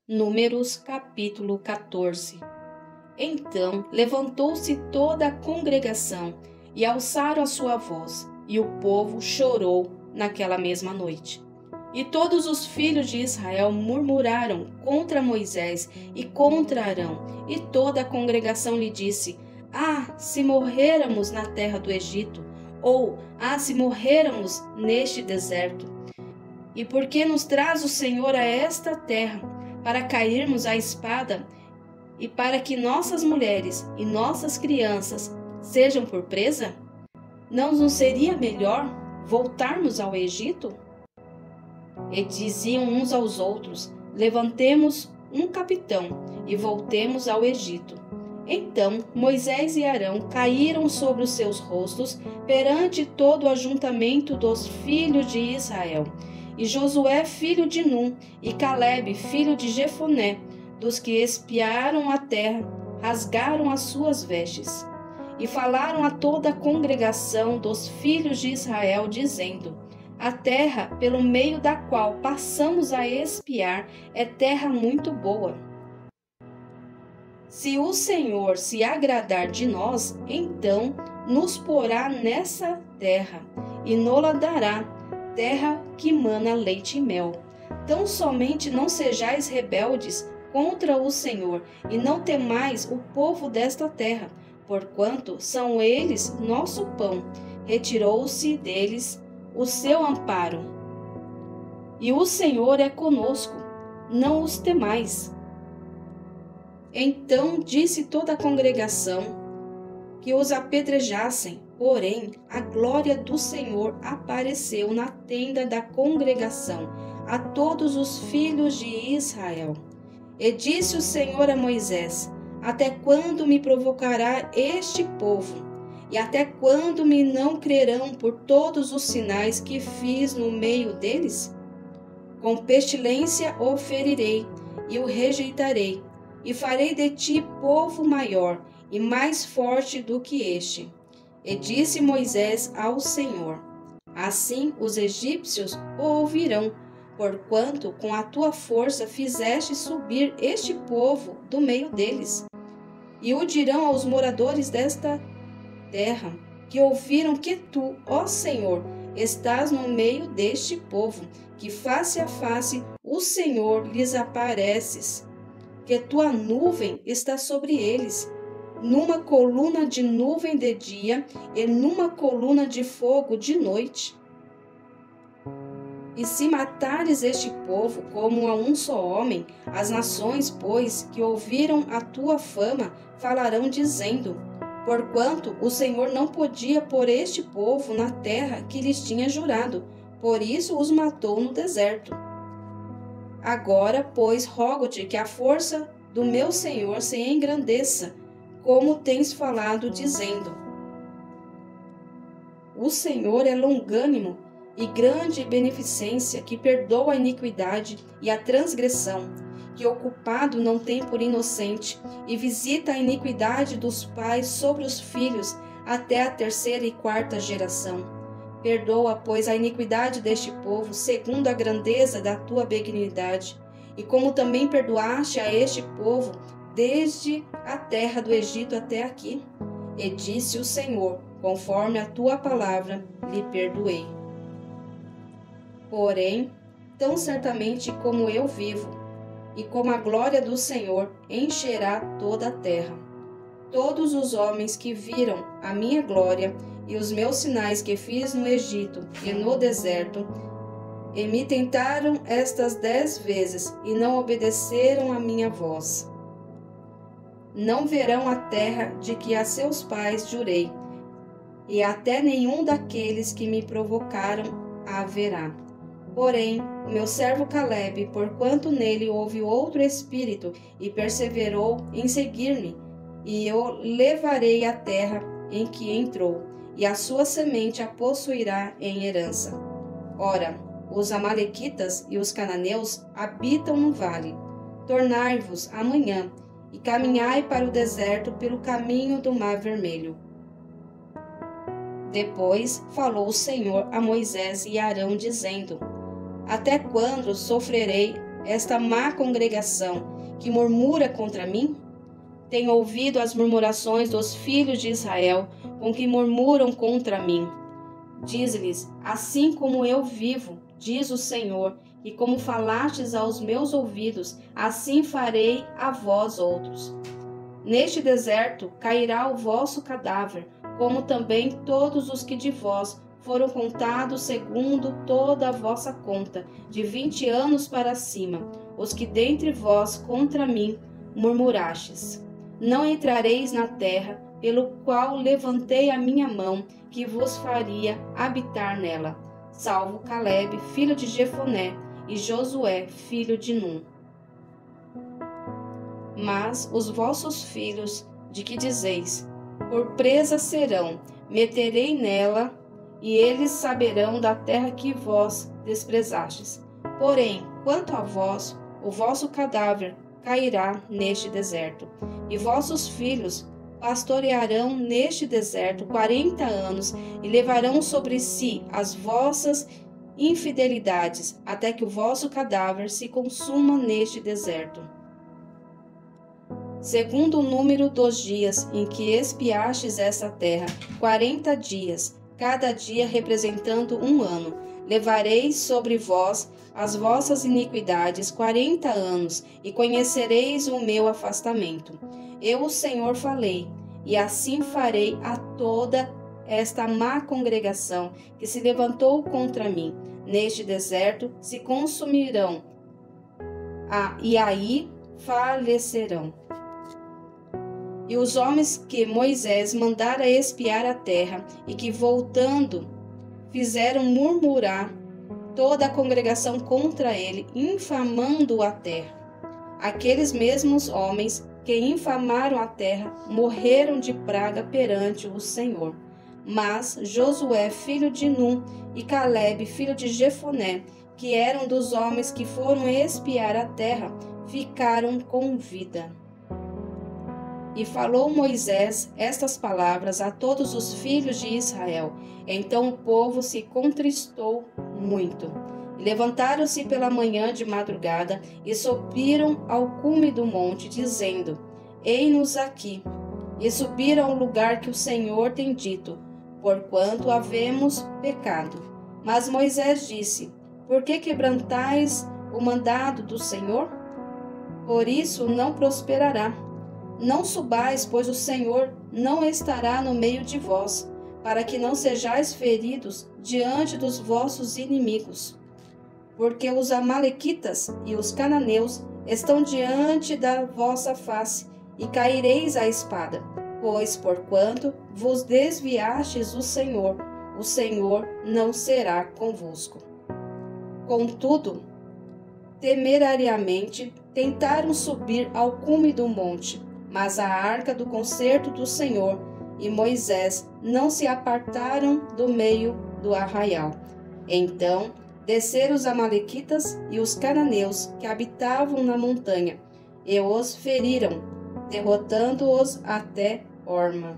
Números capítulo 14. Então levantou-se toda a congregação e alçaram a sua voz, e o povo chorou naquela mesma noite. E todos os filhos de Israel murmuraram contra Moisés e contra Arão, e toda a congregação lhe disse: Ah, se morrêramos na terra do Egito, ou ah, se morrêramos neste deserto. E por que nos traz o Senhor a esta terra, para cairmos à espada, e para que nossas mulheres e nossas crianças sejam por presa? Não nos seria melhor voltarmos ao Egito? E diziam uns aos outros: Levantemos um capitão e voltemos ao Egito. Então Moisés e Arão caíram sobre os seus rostos perante todo o ajuntamento dos filhos de Israel. E Josué, filho de Num, e Calebe, filho de Jefoné, dos que espiaram a terra, rasgaram as suas vestes. E falaram a toda a congregação dos filhos de Israel, dizendo: A terra pelo meio da qual passamos a espiar é terra muito boa. Se o Senhor se agradar de nós, então nos porá nessa terra e nos-la dará, terra que mana leite e mel. Tão somente não sejais rebeldes contra o Senhor, e não temais o povo desta terra, porquanto são eles nosso pão. Retirou-se deles o seu amparo. E o Senhor é conosco, não os temais. Então disse toda a congregação que os apedrejassem. Porém, a glória do Senhor apareceu na tenda da congregação a todos os filhos de Israel. E disse o Senhor a Moisés: Até quando me provocará este povo? E até quando me não crerão por todos os sinais que fiz no meio deles? Com pestilência o ferirei e o rejeitarei, e farei de ti povo maior e mais forte do que este. E disse Moisés ao Senhor: Assim os egípcios o ouvirão, porquanto com a tua força fizeste subir este povo do meio deles. E o dirão aos moradores desta terra, que ouviram que tu, ó Senhor, estás no meio deste povo, que face a face o Senhor lhes apareces, que tua nuvem está sobre eles, numa coluna de nuvem de dia e numa coluna de fogo de noite. E se matares este povo como a um só homem, as nações, pois, que ouviram a tua fama, falarão dizendo: Porquanto o Senhor não podia pôr este povo na terra que lhes tinha jurado, por isso os matou no deserto. Agora, pois, rogo-te que a força do meu Senhor se engrandeça, como tens falado, dizendo: O Senhor é longânimo e grande beneficência, que perdoa a iniquidade e a transgressão, que o culpado não tem por inocente, e visita a iniquidade dos pais sobre os filhos até a terceira e quarta geração. Perdoa, pois, a iniquidade deste povo, segundo a grandeza da tua benignidade, e como também perdoaste a este povo desde a terra do Egito até aqui. E disse o Senhor: Conforme a tua palavra lhe perdoei. Porém, tão certamente como eu vivo, e como a glória do Senhor encherá toda a terra, todos os homens que viram a minha glória e os meus sinais que fiz no Egito e no deserto, e me tentaram estas 10 vezes e não obedeceram à minha voz, não verão a terra de que a seus pais jurei, e até nenhum daqueles que me provocaram a verá. Porém, o meu servo Calebe, porquanto nele houve outro espírito, e perseverou em seguir-me, e eu levarei à terra em que entrou, e a sua semente a possuirá em herança. Ora, os amalequitas e os cananeus habitam no vale. Tornai-vos amanhã, e caminhai para o deserto pelo caminho do Mar Vermelho. Depois falou o Senhor a Moisés e a Arão, dizendo: Até quando sofrerei esta má congregação que murmura contra mim? Tenho ouvido as murmurações dos filhos de Israel, com que murmuram contra mim. Diz-lhes: assim como eu vivo, diz o Senhor, e como falastes aos meus ouvidos, assim farei a vós outros. Neste deserto cairá o vosso cadáver, como também todos os que de vós foram contados segundo toda a vossa conta, de 20 anos para cima, os que dentre vós contra mim murmurastes. Não entrareis na terra, pelo qual levantei a minha mão, que vos faria habitar nela, salvo Calebe, filho de Jefoné, e Josué, filho de Num. Mas os vossos filhos, de que dizeis, por presa serão, meterei nela, e eles saberão da terra que vós desprezastes. Porém, quanto a vós, o vosso cadáver cairá neste deserto, e vossos filhos pastorearão neste deserto 40 anos, e levarão sobre si as vossas infidelidades, até que o vosso cadáver se consuma neste deserto. Segundo o número dos dias em que espiastes essa terra, 40 dias, cada dia representando um ano, levareis sobre vós as vossas iniquidades 40 anos, e conhecereis o meu afastamento. Eu, o Senhor, falei, e assim farei a toda esta má congregação que se levantou contra mim. Neste deserto se consumirão, e aí falecerão. E os homens que Moisés mandara espiar a terra, e que voltando fizeram murmurar toda a congregação contra ele, infamando a terra. Aqueles mesmos homens que infamaram a terra morreram de praga perante o Senhor. Mas Josué, filho de Num, e Calebe, filho de Jefoné, que eram dos homens que foram espiar a terra, ficaram com vida. E falou Moisés estas palavras a todos os filhos de Israel. Então o povo se contristou muito. E levantaram-se pela manhã de madrugada e subiram ao cume do monte, dizendo: Ei-nos aqui. E subiram ao lugar que o Senhor tem dito, porquanto havemos pecado. Mas Moisés disse: Por que quebrantais o mandado do Senhor? Por isso não prosperará. Não subais, pois o Senhor não estará no meio de vós, para que não sejais feridos diante dos vossos inimigos. Porque os amalequitas e os cananeus estão diante da vossa face, e caireis à espada, pois porquanto vos desviastes o Senhor não será convosco. Contudo, temerariamente tentaram subir ao cume do monte, mas a arca do concerto do Senhor e Moisés não se apartaram do meio do arraial. Então desceram os amalequitas e os cananeus que habitavam na montanha, e os feriram, derrotando-os até Horma.